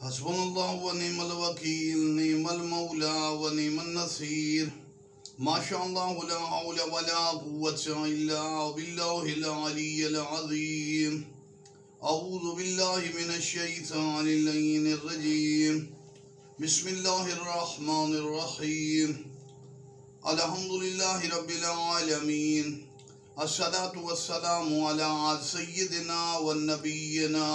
हस्बुनल्लाहु व निअमल वकील निअमल मौला व निअमन नसीर माशाअल्लाहु ला हौला वला कुव्वता इल्ला बिल्लाहिल अलिय्यिल अज़ीम अऊज़ु बिल्लाहि मिनश शैतानिर रजीम बिस्मिल्लाहिर रहमानिर रहीम अल्हम्दुलिल्लाहि रब्बिल आलमीन अस्सलातु वस्सलामु अला सय्यिदिना व नबिय्यिना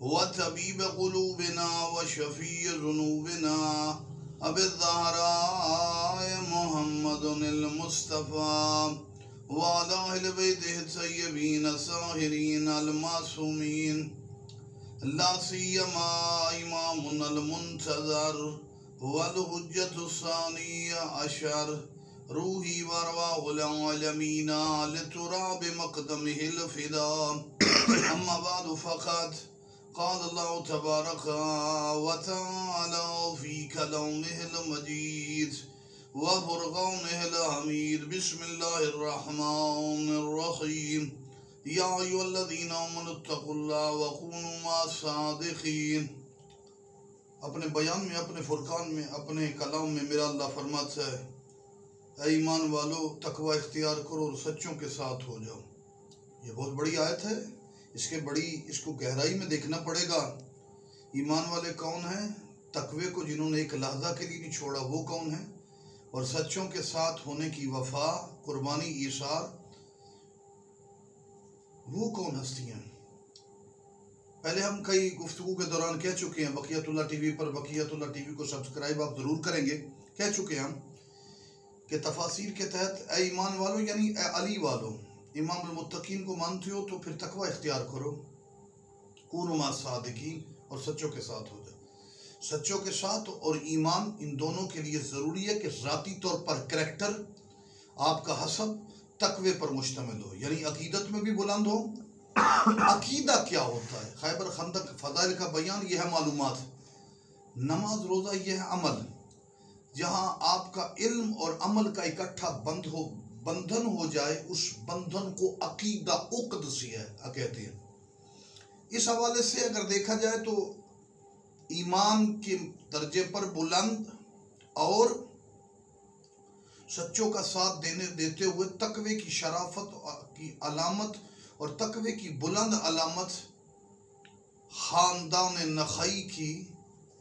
व तबीब क़ुलूबिना व शफ़ीअ ज़ुनूबिना अबी ज़हरा मुहम्मदुल मुस्तफ़ा व अला अहलि बैतिहि तय्यबीन ताहिरीन अल मासूमीन ला सियमा इमामुल मुंतज़र वल हुज्जतु सानिया अशर रूही व अरवाहुल आलमीना लितुराब मक़दमिहिल फ़िदा अम्मा बअद फ़क़द क़ाल अल्लाहु तबारक व तआला फ़ी कलामिहिल मजीद व फ़ुरक़ानिहिल हमीद बिस्मिल्लाहिर रहमानिर रहीम या अय्युहल्लज़ीना आमनुत्तक़ुल्लाह व कूनू मअस-सादिक़ीन। अपने बयान में, अपने फुरकान में, अपने कलाम में मेरा अल्लाह फरमाता है, ऐ ईमान वालो तकवा इख्तियार करो और सच्चों के साथ हो जाओ। ये बहुत बड़ी आयत है, इसको गहराई में देखना पड़ेगा। ईमान वाले कौन हैं? तकवे को जिन्होंने एक लहजा के लिए नहीं छोड़ा वो कौन है? और सच्चों के साथ होने की वफा, कुर्बानी, ईसार, वो कौन हस्तियाँ? पहले हम कई गुफ्तगू के दौरान कह चुके हैं, बकियतुल्लाह टीवी पर, बकियतुल्लाह टीवी को सब्सक्राइब आप ज़रूर करेंगे, कह चुके हैं हम कि तफासीर के तहत ऐ ईमान वालों यानी ऐ अली वालों, इमामुल मुत्तकीन को मानते हो तो फिर तकवा इख्तियार करो, कूनू मअस-सादिकीन, और सच्चों के साथ हो जाए। सच्चों के साथ और ईमान, इन दोनों के लिए ज़रूरी है कि ज़ाती तौर पर करैक्टर आपका हसब तकवे पर मुश्तमिल हो, यानी अकीदत में भी बुलंद हो। अकीदा क्या होता है? खैबर खंदक फ़ज़ाइल का बयान, यह है मालूमात। नमाज रोज़ा यह है अमल, जहाँ आपका इल्म और अमल का इकट्ठा बंधन हो जाए, उस बंधन को अकीदा उक़्द सी है कहते हैं। इस हवाले से अगर देखा जाए तो ईमान के दर्जे पर बुलंद और सच्चों का साथ देते हुए तकवे की शराफत की अलामत और तकवे की बुलंद अलामत ख़ानदान नख़ई की,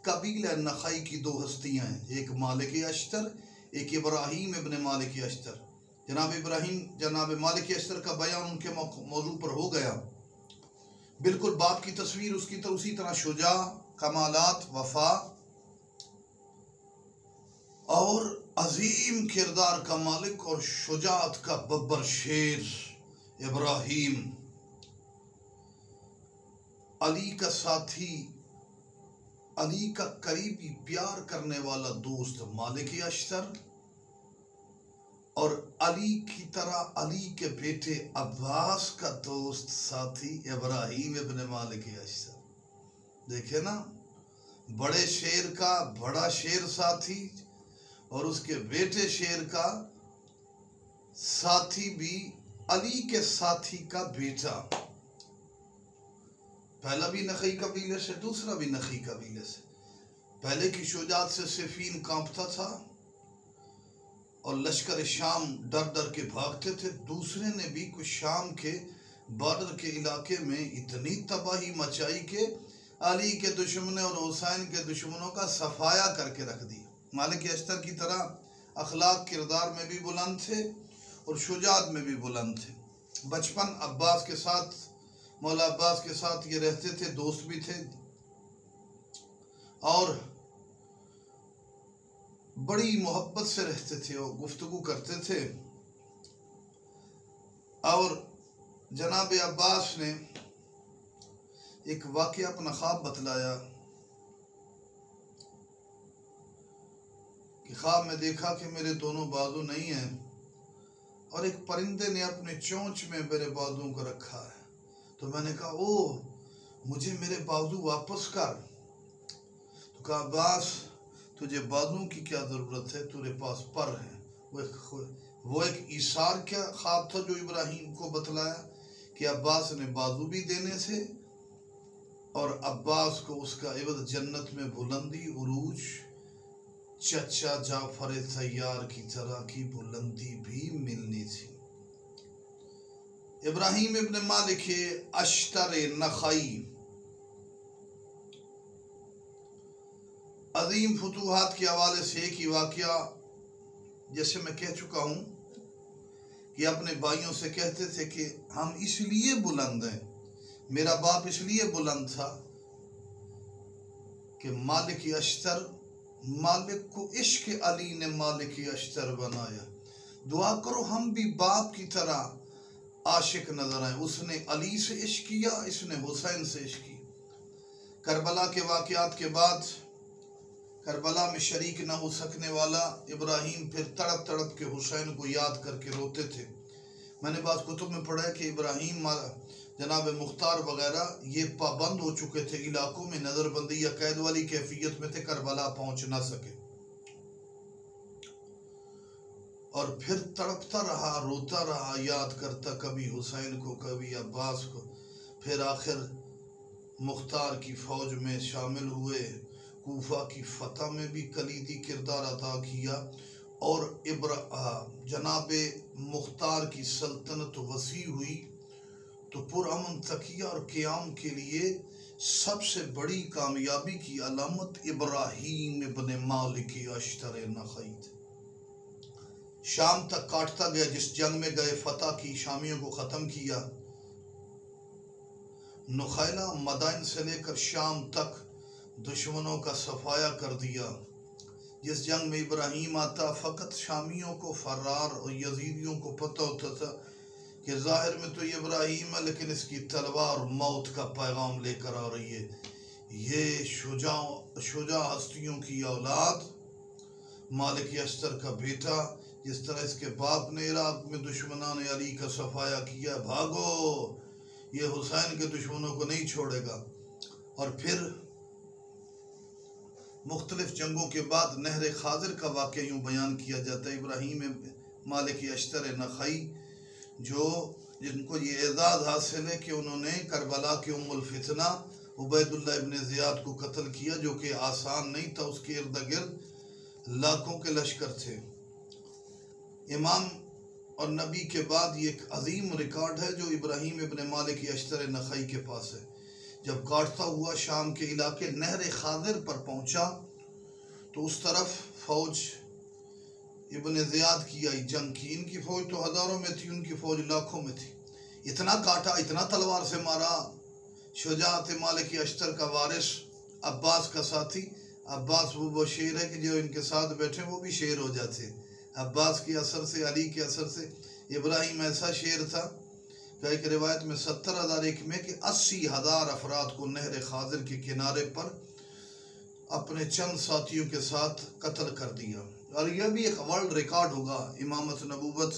कबीला नख़ई की दो हस्तियाँ हैं, एक मालिक अश्तर, एक इब्राहीम इब्न मालिक अश्तर। जनाब मालिक अश्तर का बयान उनके मौजू पर हो गया, बिल्कुल बाप की तस्वीर उसकी तरह, उसी तरह शुजा, कमालात, वफा और अजीम किरदार का मालिक और शुजात का बब्बर शेर इब्राहीम। अली का साथी, अली का करीबी प्यार करने वाला दोस्त मालिक अश्तर, और अली की तरह अली के बेटे अब्बास का दोस्त साथी इब्राहीम इब्न मालिक अश्तर। देखे ना, बड़े शेर का बड़ा शेर साथी और उसके बेटे शेर का साथी भी अली के साथी का बेटा। पहला भी नखई कबीले से, दूसरा भी नखई कबीले से। पहले की शुजात से सिफीन कांपता था और लश्कर शाम डर डर के भागते थे। दूसरे ने भी कुछ शाम के बॉर्डर के इलाके में इतनी तबाही मचाई कि अली के दुश्मनों और हुसैन के दुश्मनों का सफाया करके रख दिया। मालिक अश्तर की तरह अखलाक किरदार में भी बुलंद थे और शुजात में भी बुलंद थे। बचपन अब्बास के साथ, मौला अब्बास के साथ ये रहते थे, दोस्त भी थे और बड़ी मोहब्बत से रहते थे और गुफ्तगू करते थे। और जनाब अब्बास ने एक वाक़या अपना ख्वाब बतलाया कि ख्वाब में देखा कि मेरे दोनों बाजू नहीं हैं और एक परिंदे ने अपने चोंच में मेरे बाजुओं को रखा है। तो मैंने कहा, ओ मुझे मेरे बाजू वापस कर। तो कहा, अब्बास तुझे बाजुओं की क्या ज़रूरत है, तेरे पास पर हैं। वो एक ईसार क्या ख्वाब था जो इब्राहीम को बतलाया कि अब्बास ने बाजू भी देने थे اور عباس کو اس کا عوض جنت میں بلندی عروج چچا جعفر طیار کی طرح کی بلندی بھی ملنی تھی۔ ابراہیم ابن مالک اشتر نخعی عظیم فتوحات کے حوالے سے ایک ہی واقعہ، جیسے میں کہہ چکا ہوں کہ اپنے بھائیوں سے کہتے تھے کہ ہم اس لیے بلند ہیں، میرا باپ اس لیے بلند تھا کہ مالک اشتر، مالک کو عشق علی نے مالک اشتر بنایا۔ دعا کرو ہم بھی باپ کی طرح عاشق نظر آئیں۔ اس نے علی سے عشق کیا، اس نے حسین سے عشق کی۔ کربلا کے واقعات کے بعد کربلا میں شریک نہ ہو سکنے والا ابراہیم پھر تڑپ تڑپ کے حسین کو یاد کر کے روتے تھے۔ میں نے بعض کتب میں پڑھا ہے کہ ابراہیم جناب مختار وغیرہ یہ پابند ہو چکے تھے، علاقوں میں نظر بندی یا قید والی کیفیت میں تھے، کربلا پہنچ نہ سکے، اور پھر تڑپتا رہا، روتا رہا، یاد کرتا کبھی حسین کو کبھی عباس کو۔ پھر آخر مختار کی فوج میں شامل ہوئے، کوفہ کی فتح میں بھی کلیدی کردار ادا کیا، اور جناب مختار کی سلطنت وسیع ہوئی تو پرامن تقیہ اور قیام کے لیے سب سے بڑی کامیابی کی علامت ابراہیم ابن مالک اشتر نخعی تھے۔ شام تک کاٹتا گیا، جس جنگ میں گئے فتح کی، شامیوں کو ختم کیا، نخیلہ مدائن سے لے کر شام تک دشمنوں کا صفایا کر دیا۔ جس جنگ میں ابراہیم آتا فقط شامیوں کو، فرار اور یزیدیوں کو پتہ ہوتا تھا کہ ظاہر میں تو یہ ابراہیم ہے لیکن اس کی تلوار موت کا پیغام لے کر آ رہی ہے، یہ شجاع ہستیوں کی اولاد، مالک اشتر کا بیٹا، جس طرح اس کے باپ نے عراق میں دشمنان علی کا صفایا کیا، بھاگو، یہ حسین کے دشمنوں کو نہیں چھوڑے گا۔ اور پھر مختلف جنگوں کے بعد نہر خاضر کا واقعہ یوں بیان کیا جاتا ہے، ابراہیم مالک اشتر نخعی جن کو یہ اعزاز حاصل ہے کہ انہوں نے کربلا کے ام الفتنہ عبید اللہ ابن زیاد کو قتل کیا، جو کہ آسان نہیں تھا، اس کے ارد گرد لاکھوں کے لشکر تھے۔ امام اور نبی کے بعد یہ ایک عظیم ریکارڈ ہے جو ابراہیم ابن مالک اشتر نخعی کے پاس ہے۔ جب کاٹتا ہوا شام کے علاقے نہر خاضر پر پہنچا تو اس طرف فوج ابن زیاد کی آئی، جنگ کی، ان کی فوج تو ہزاروں میں تھی، ان کی فوج لاکھوں میں تھی۔ اتنا کاٹا، اتنا تلوار سے مارا، شجاعت مالک اشتر کا وارث عباس کا ساتھی، عباس وہ شیر ہے کہ جو ان کے ساتھ بیٹھے وہ بھی شیر ہو جاتے، عباس کے اثر سے، علی کے اثر سے۔ ابراہیم ایسا شیر تھا کہ ایک روایت میں 70,000 ایک میں کہ 80,000 افراد کو نہر خاضر کے کنارے پر اپنے چند ساتھیوں کے ساتھ قتل کر دیا۔ اور یہ بھی ایک ورلڈ ریکارڈ ہوگا امامت نبوت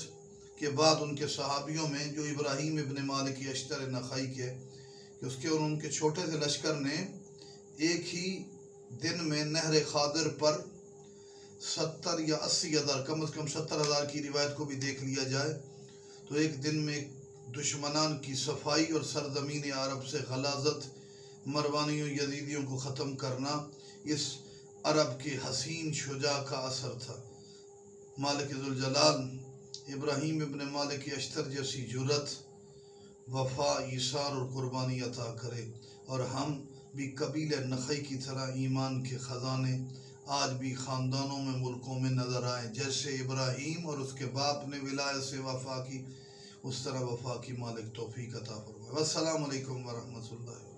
کے بعد ان کے صحابیوں میں، جو ابراہیم ابن مالک اشتر نخعی کے، کہ اس کے اور ان کے چھوٹے سے لشکر نے ایک ہی دن میں نہر خاضر پر 70 یا 80,000، کم از کم 70,000 کی روایت کو بھی دیکھ لیا جائے تو ایک دن میں دشمنان کی صفائی اور سرزمین عرب سے غلاظت، مروانیوں یزیدیوں کو ختم کرنا اس عرب کے حسین شجاع کا اثر تھا۔ مالک ذوالجلال ابراہیم ابن مالک اشتر جیسی جرت، وفا، ایثار اور قربانی عطا کرے، اور ہم بھی قبیلہ نخعی کی طرح ایمان کے خزانے آج بھی خاندانوں میں، ملکوں میں نظر آئیں۔ جیسے ابراہیم اور اس کے باپ نے ولایت سے وفا کی، اس طرح وفا کی مالک توفیق عطا فرمائے۔ والسلام علیکم ورحمۃ اللہ۔